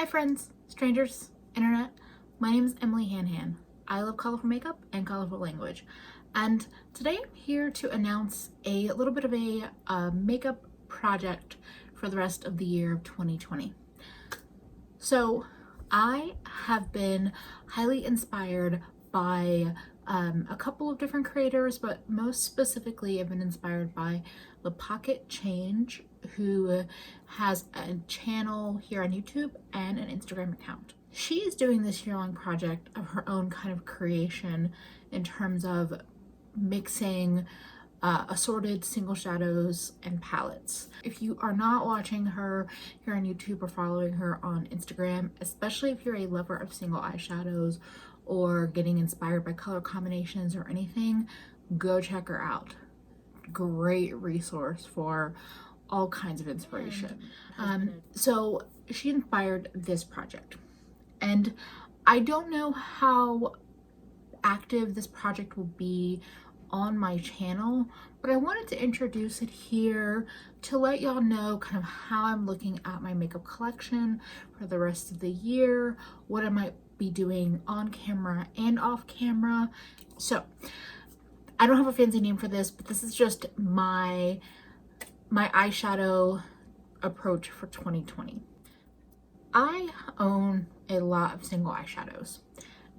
Hi friends, strangers, internet. My name is Emily Hanhan. I love colorful makeup and colorful language. And today I'm here to announce a little bit of a makeup project for the rest of the year of 2020. So I have been highly inspired by a couple of different creators, but most specifically I've been inspired by The Pocket Change, who has a channel here on YouTube and an Instagram account. She is doing this year-long project of her own kind of creation in terms of mixing assorted single shadows and palettes. If you are not watching her here on YouTube or following her on Instagram, especially if you're a lover of single eyeshadows or getting inspired by color combinations or anything, go check her out. Great resource for all kinds of inspiration. So she inspired this project, and I don't know how active this project will be on my channel, but I wanted to introduce it here to let y'all know kind of how I'm looking at my makeup collection for the rest of the year, what I might be doing on camera and off camera. So I don't have a fancy name for this, but this is just my eyeshadow approach for 2020. I own a lot of single eyeshadows,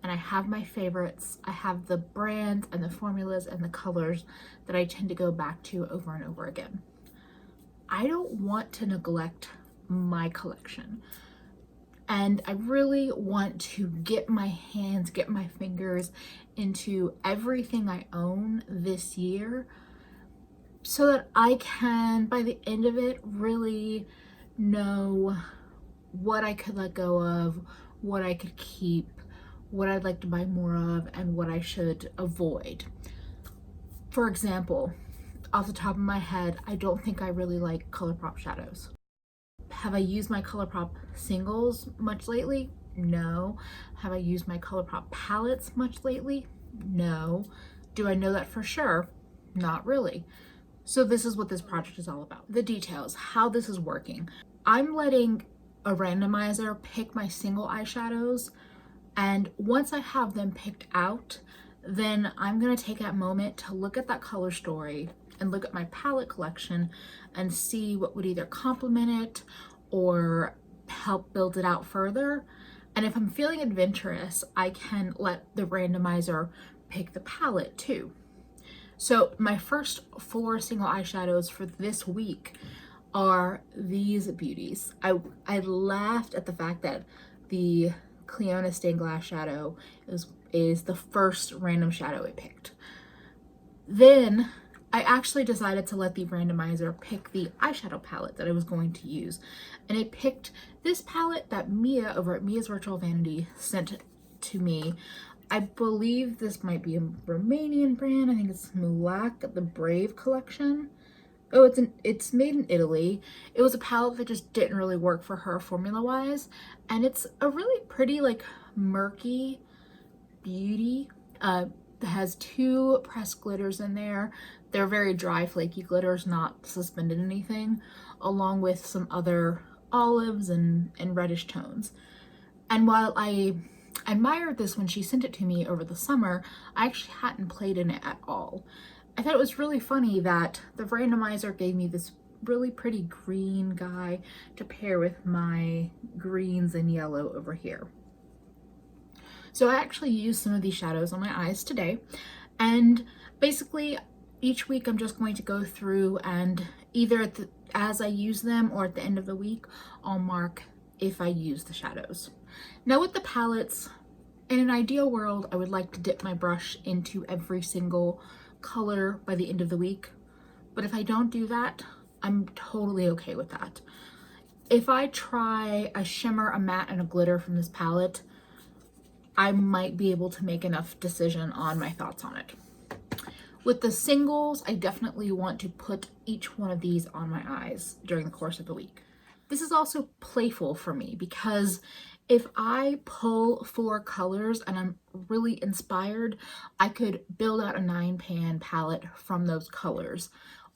and I have my favorites. I have the brands and the formulas and the colors that I tend to go back to over and over again. I don't want to neglect my collection, and I really want to get my hands, get my fingers into everything I own this year so that I can, by the end of it, really know what I could let go of, what I could keep, what I'd like to buy more of, and what I should avoid. For example, off the top of my head, I don't think I really like ColourPop shadows. Have I used my ColourPop singles much lately? No. Have I used my ColourPop palettes much lately? No. Do I know that for sure? Not really. So this is what this project is all about. The details, how this is working. I'm letting a randomizer pick my single eyeshadows, and once I have them picked out, then I'm gonna take that moment to look at that color story and look at my palette collection and see what would either complement it or help build it out further. And if I'm feeling adventurous, I can let the randomizer pick the palette too. So my first 4 single eyeshadows for this week are these beauties. I laughed at the fact that the Cliona Stained Glass shadow is the first random shadow it picked. Then I actually decided to let the randomizer pick the eyeshadow palette that I was going to use, and it picked this palette that Mia over at Mia's Virtual Vanity sent to me. I believe this might be a Romanian brand. I think it's Mulak, the Brave collection. Oh, it's made in Italy. It was a palette that just didn't really work for her formula wise, and it's a really pretty, like, murky beauty. It has 2 pressed glitters in there. They're very dry, flaky glitters, not suspended anything, along with some other olives and reddish tones. And while I admired this when she sent it to me over the summer, I actually hadn't played in it at all. I thought it was really funny that the randomizer gave me this really pretty green guy to pair with my greens and yellow over here. So I actually used some of these shadows on my eyes today, and basically each week I'm just going to go through and either as I use them or at the end of the week, I'll mark if I use the shadows. Now with the palettes, in an ideal world, I would like to dip my brush into every single color by the end of the week, but if I don't do that, I'm totally okay with that. If I try a shimmer, a matte, and a glitter from this palette, I might be able to make enough decision on my thoughts on it. With the singles, I definitely want to put each one of these on my eyes during the course of the week. This is also playful for me because if I pull 4 colors and I'm really inspired, I could build out a 9-pan palette from those colors.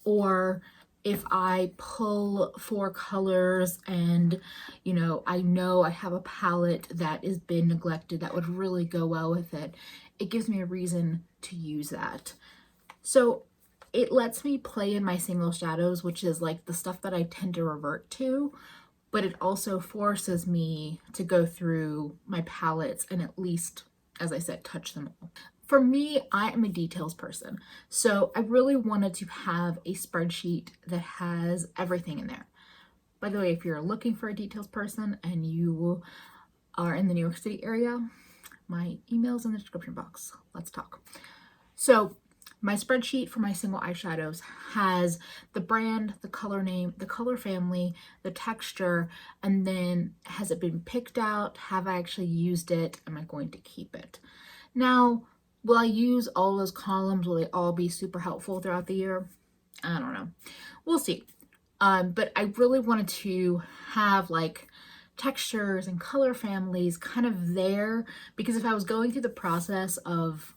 Or if I pull 4 colors and, you know I have a palette that has been neglected that would really go well with it, it gives me a reason to use that. So it lets me play in my single shadows, which is like the stuff that I tend to revert to, but it also forces me to go through my palettes and at least, as I said, touch them all. For me, I am a details person, so I really wanted to have a spreadsheet that has everything in there. By the way, if you're looking for a details person and you are in the New York City area, my email's in the description box. Let's talk. So my spreadsheet for my single eyeshadows has the brand, the color name, the color family, the texture, and then has it been picked out? Have I actually used it? Am I going to keep it? Now, will I use all those columns? Will they all be super helpful throughout the year? I don't know. We'll see. But I really wanted to have like textures and color families kind of there, because if I was going through the process of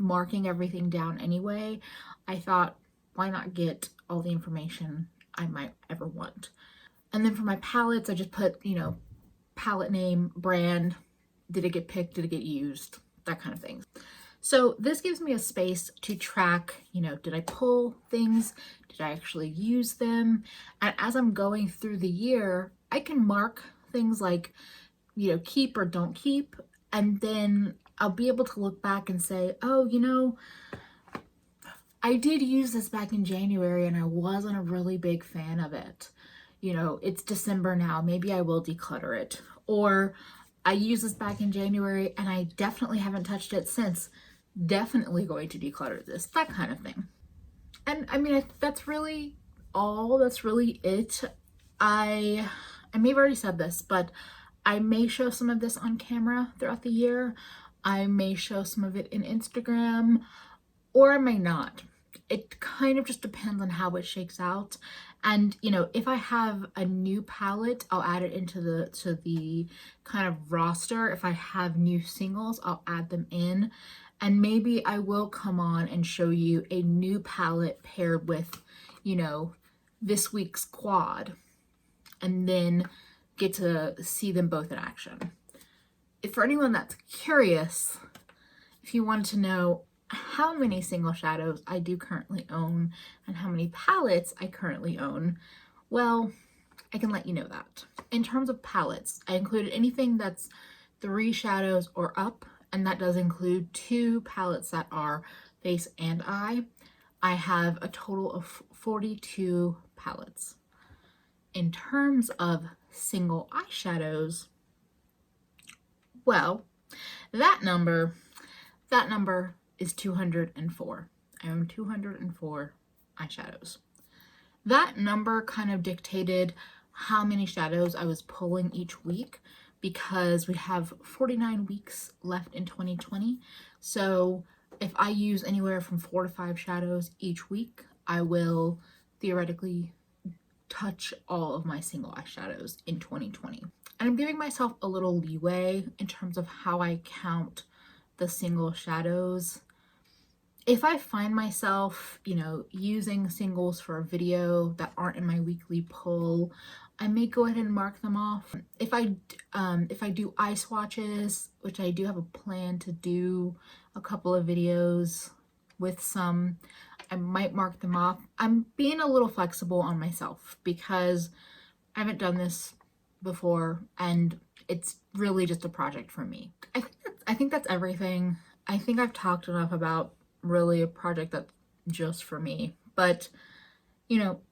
marking everything down anyway, I thought, why not get all the information I might ever want? And then for my palettes, I just put, palette name, brand, did it get picked, did it get used, that kind of thing. So this gives me a space to track, did I pull things? Did I actually use them? And as I'm going through the year, I can mark things like, keep or don't keep. And then I'll be able to look back and say, oh, I did use this back in January and I wasn't a really big fan of it. It's December now, maybe I will declutter it. Or I used this back in January and I definitely haven't touched it since. Definitely going to declutter this, that kind of thing. And I mean, that's really all. That's really it. I may have already said this, but I may show some of this on camera throughout the year. I may show some of it in Instagram, or I may not. It kind of just depends on how it shakes out. And if I have a new palette, I'll add it into the kind of roster. If I have new singles, I'll add them in. And maybe I will come on and show you a new palette paired with, this week's quad, and then get to see them both in action. If for anyone that's curious, if you wanted to know how many single shadows I do currently own and how many palettes I currently own, well, I can let you know that. In terms of palettes, I included anything that's 3 shadows or up, and that does include 2 palettes that are face and eye. I have a total of 42 palettes. In terms of single eyeshadows, well, that number is 204. I own 204 eyeshadows. That number kind of dictated how many shadows I was pulling each week, because we have 49 weeks left in 2020. So if I use anywhere from 4 to 5 shadows each week, I will theoretically touch all of my single eyeshadows in 2020. And I'm giving myself a little leeway in terms of how I count the single shadows. If I find myself, using singles for a video that aren't in my weekly pull, I may go ahead and mark them off. If I do eye swatches, which I do have a plan to do a couple of videos with some, I might mark them off. I'm being a little flexible on myself because I haven't done this before and it's really just a project for me. I think that's everything. I think I've talked enough about really a project that's just for me. But,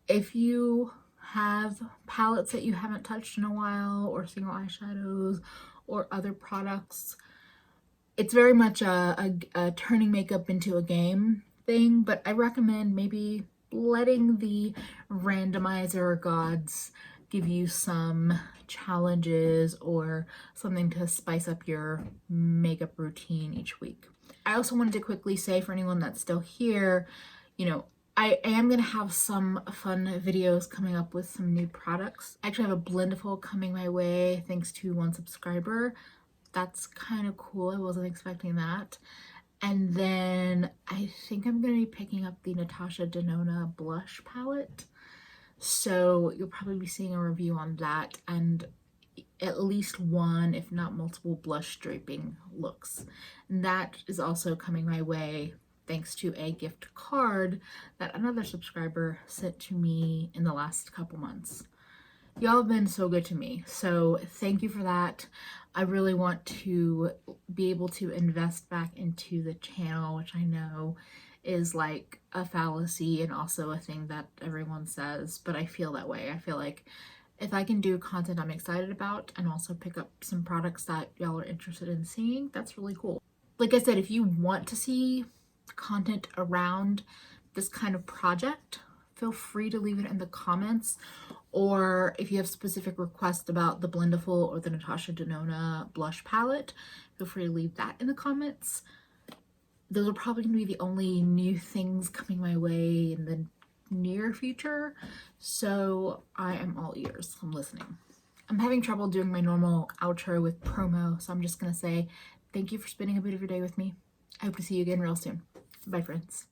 if you have palettes that you haven't touched in a while, or single eyeshadows or other products, it's very much a turning makeup into a game thing, but I recommend maybe letting the randomizer gods give you some challenges or something to spice up your makeup routine each week. I also wanted to quickly say, for anyone that's still here, I am going to have some fun videos coming up with some new products. I actually have a blendiful coming my way thanks to one subscriber. That's kind of cool. I wasn't expecting that. And then I think I'm going to be picking up the Natasha Denona blush palette. So you'll probably be seeing a review on that and at least one, if not multiple, blush draping looks. And that is also coming my way thanks to a gift card that another subscriber sent to me in the last couple months. Y'all have been so good to me, so thank you for that. I really want to be able to invest back into the channel, which I know is like a fallacy and also a thing that everyone says, but I feel that way. I feel like if I can do content I'm excited about and also pick up some products that y'all are interested in seeing, that's really cool. Like I said, if you want to see content around this kind of project, feel free to leave it in the comments. Or if you have specific requests about the Blendiful or the Natasha Denona blush palette, feel free to leave that in the comments. Those are probably going to be the only new things coming my way in the near future, so I am all ears. I'm listening. I'm having trouble doing my normal outro with promo, so I'm just going to say thank you for spending a bit of your day with me. I hope to see you again real soon. Bye, friends.